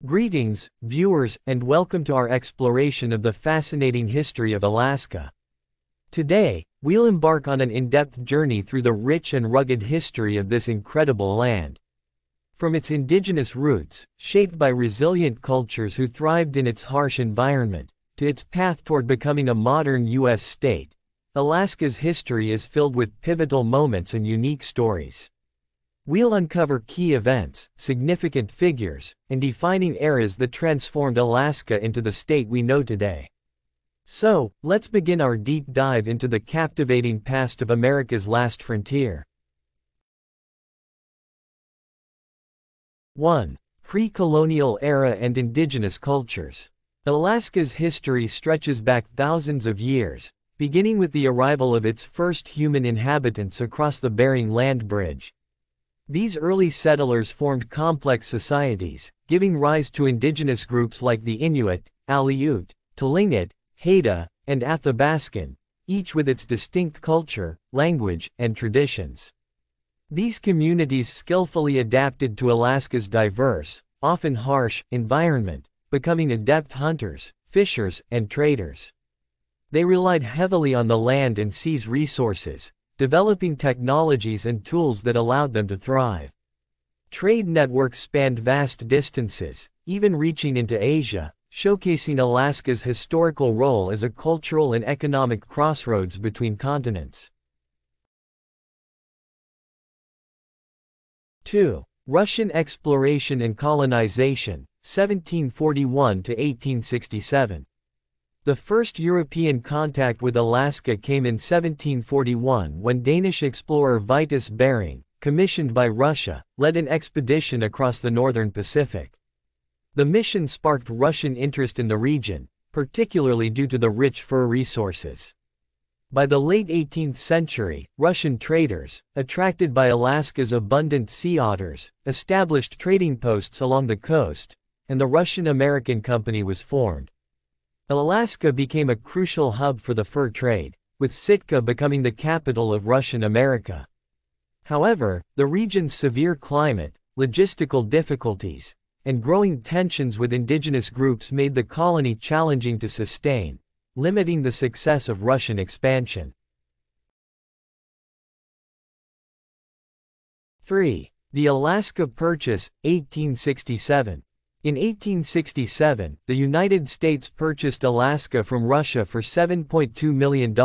Greetings, viewers, and welcome to our exploration of the fascinating history of Alaska. Today, we'll embark on an in-depth journey through the rich and rugged history of this incredible land. From its indigenous roots, shaped by resilient cultures who thrived in its harsh environment, to its path toward becoming a modern U.S. state, Alaska's history is filled with pivotal moments and unique stories. We'll uncover key events, significant figures, and defining eras that transformed Alaska into the state we know today. So, let's begin our deep dive into the captivating past of America's last frontier. 1. Pre-colonial era and indigenous cultures. Alaska's history stretches back thousands of years, beginning with the arrival of its first human inhabitants across the Bering Land Bridge. These early settlers formed complex societies, giving rise to indigenous groups like the Inuit, Aleut, Tlingit, Haida, and Athabaskan, each with its distinct culture, language, and traditions. These communities skillfully adapted to Alaska's diverse, often harsh, environment, becoming adept hunters, fishers, and traders. They relied heavily on the land and sea's resources, developing technologies and tools that allowed them to thrive. Trade networks spanned vast distances, even reaching into Asia, showcasing Alaska's historical role as a cultural and economic crossroads between continents. 2. Russian exploration and colonization, 1741 to 1867. The first European contact with Alaska came in 1741 when Danish explorer Vitus Bering, commissioned by Russia, led an expedition across the northern Pacific. The mission sparked Russian interest in the region, particularly due to the rich fur resources. By the late 18th century, Russian traders, attracted by Alaska's abundant sea otters, established trading posts along the coast, and the Russian-American Company was formed. Alaska became a crucial hub for the fur trade, with Sitka becoming the capital of Russian America. However, the region's severe climate, logistical difficulties, and growing tensions with indigenous groups made the colony challenging to sustain, limiting the success of Russian expansion. 3. The Alaska Purchase, 1867. In 1867, the United States purchased Alaska from Russia for $7.2 million,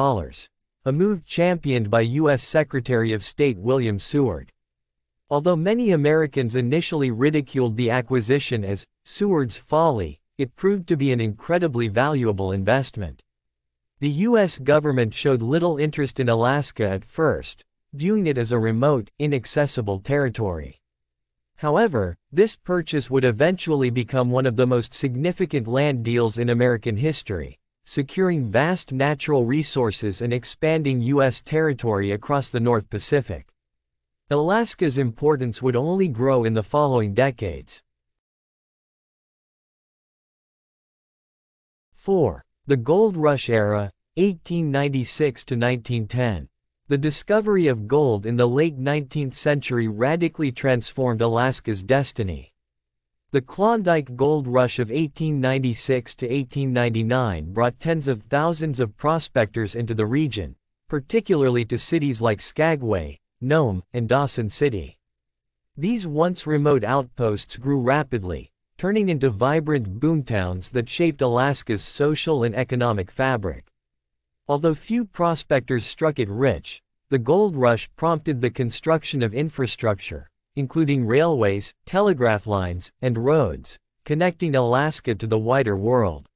a move championed by U.S. Secretary of State William Seward. Although many Americans initially ridiculed the acquisition as Seward's folly, it proved to be an incredibly valuable investment. The U.S. government showed little interest in Alaska at first, viewing it as a remote, inaccessible territory. However, this purchase would eventually become one of the most significant land deals in American history, securing vast natural resources and expanding U.S. territory across the North Pacific. Alaska's importance would only grow in the following decades. 4. The Gold Rush Era, 1896 to 1910. The discovery of gold in the late 19th century radically transformed Alaska's destiny. The Klondike Gold Rush of 1896 to 1899 brought tens of thousands of prospectors into the region, particularly to cities like Skagway, Nome, and Dawson City. These once remote outposts grew rapidly, turning into vibrant boomtowns that shaped Alaska's social and economic fabric. Although few prospectors struck it rich, the gold rush prompted the construction of infrastructure, including railways, telegraph lines, and roads, connecting Alaska to the wider world.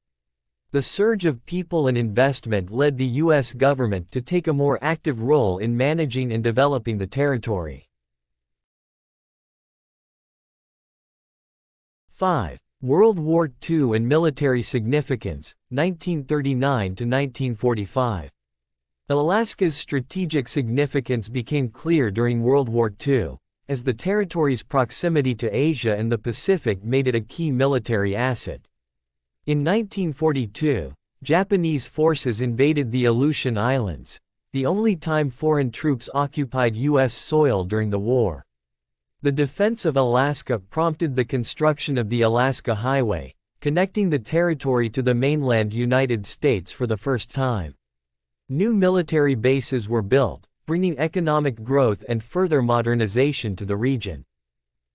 The surge of people and investment led the U.S. government to take a more active role in managing and developing the territory. 5. World War II and military significance, 1939 to 1945. Alaska's strategic significance became clear during World War II, as the territory's proximity to Asia and the Pacific made it a key military asset. In 1942, Japanese forces invaded the Aleutian Islands, the only time foreign troops occupied U.S. soil during the war. The defense of Alaska prompted the construction of the Alaska Highway, connecting the territory to the mainland United States for the first time. New military bases were built, bringing economic growth and further modernization to the region.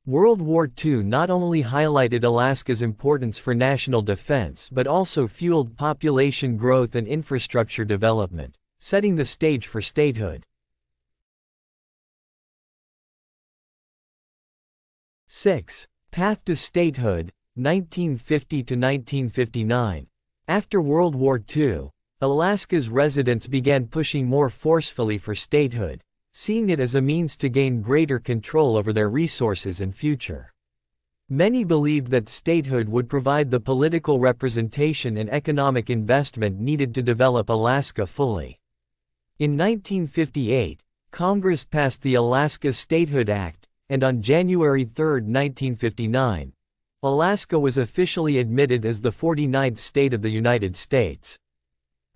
World War II not only highlighted Alaska's importance for national defense but also fueled population growth and infrastructure development, setting the stage for statehood. 6. Path to statehood, 1950 to 1959. After World War II, Alaska's residents began pushing more forcefully for statehood, seeing it as a means to gain greater control over their resources and future. Many believed that statehood would provide the political representation and economic investment needed to develop Alaska fully. In 1958, Congress passed the Alaska Statehood Act, and on January 3, 1959, Alaska was officially admitted as the 49th state of the United States.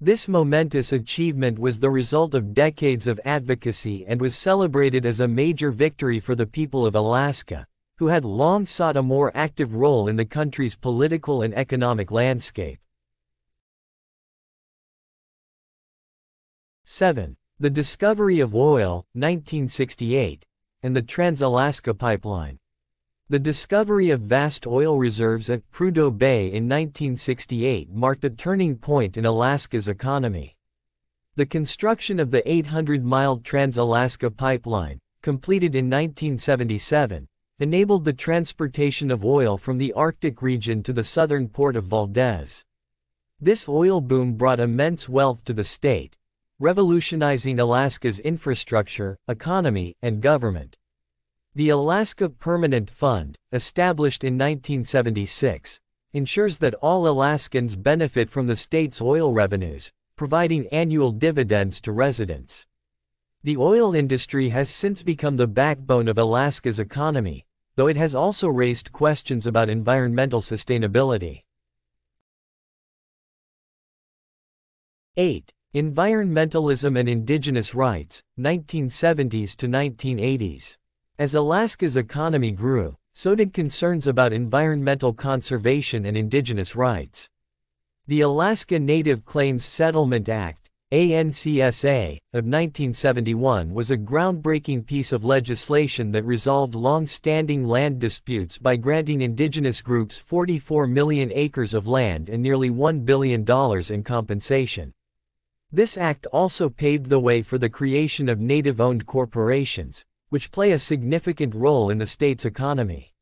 This momentous achievement was the result of decades of advocacy and was celebrated as a major victory for the people of Alaska, who had long sought a more active role in the country's political and economic landscape. 7. The discovery of oil, 1968, and the Trans-Alaska Pipeline. The discovery of vast oil reserves at Prudhoe Bay in 1968 marked a turning point in Alaska's economy. The construction of the 800-mile Trans-Alaska Pipeline, completed in 1977, enabled the transportation of oil from the Arctic region to the southern port of Valdez. This oil boom brought immense wealth to the state, revolutionizing Alaska's infrastructure, economy, and government. The Alaska Permanent Fund, established in 1976, ensures that all Alaskans benefit from the state's oil revenues, providing annual dividends to residents. The oil industry has since become the backbone of Alaska's economy, though it has also raised questions about environmental sustainability. 8. Environmentalism and indigenous rights, 1970s to 1980s. As Alaska's economy grew, so did concerns about environmental conservation and indigenous rights. The Alaska Native Claims Settlement Act, ANCSA, of 1971 was a groundbreaking piece of legislation that resolved long-standing land disputes by granting indigenous groups 44 million acres of land and nearly $1 billion in compensation. This act also paved the way for the creation of native-owned corporations, which play a significant role in the state's economy.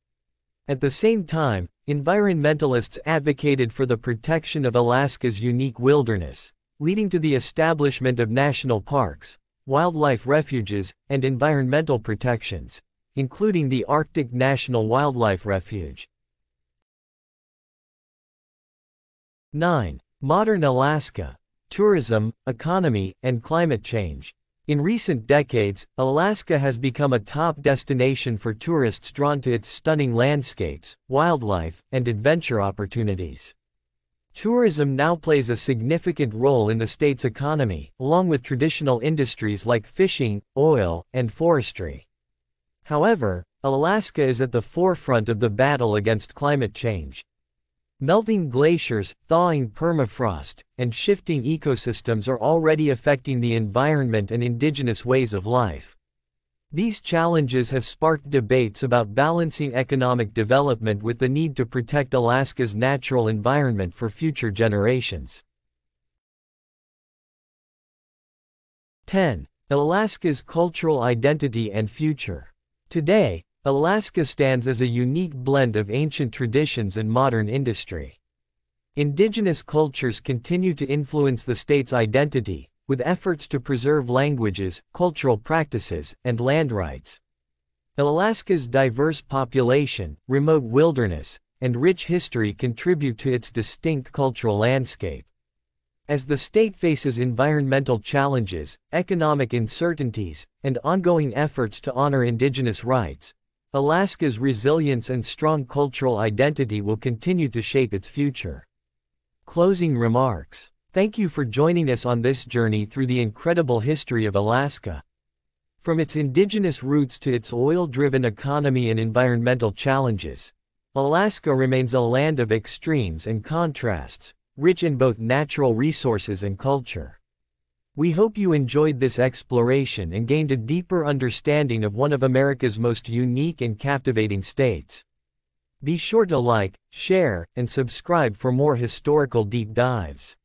At the same time, environmentalists advocated for the protection of Alaska's unique wilderness, leading to the establishment of national parks, wildlife refuges, and environmental protections, including the Arctic National Wildlife Refuge. 9. Modern Alaska: tourism, economy, and climate change. In recent decades, Alaska has become a top destination for tourists drawn to its stunning landscapes, wildlife, and adventure opportunities. Tourism now plays a significant role in the state's economy, along with traditional industries like fishing, oil, and forestry. However, Alaska is at the forefront of the battle against climate change. Melting glaciers, thawing permafrost, and shifting ecosystems are already affecting the environment and indigenous ways of life. These challenges have sparked debates about balancing economic development with the need to protect Alaska's natural environment for future generations. 10. Alaska's cultural identity and future. Today, Alaska stands as a unique blend of ancient traditions and modern industry. Indigenous cultures continue to influence the state's identity, with efforts to preserve languages, cultural practices, and land rights. Alaska's diverse population, remote wilderness, and rich history contribute to its distinct cultural landscape. As the state faces environmental challenges, economic uncertainties, and ongoing efforts to honor indigenous rights, Alaska's resilience and strong cultural identity will continue to shape its future. Closing remarks. Thank you for joining us on this journey through the incredible history of Alaska. From its indigenous roots to its oil-driven economy and environmental challenges, Alaska remains a land of extremes and contrasts, rich in both natural resources and culture. We hope you enjoyed this exploration and gained a deeper understanding of one of America's most unique and captivating states. Be sure to like, share, and subscribe for more historical deep dives.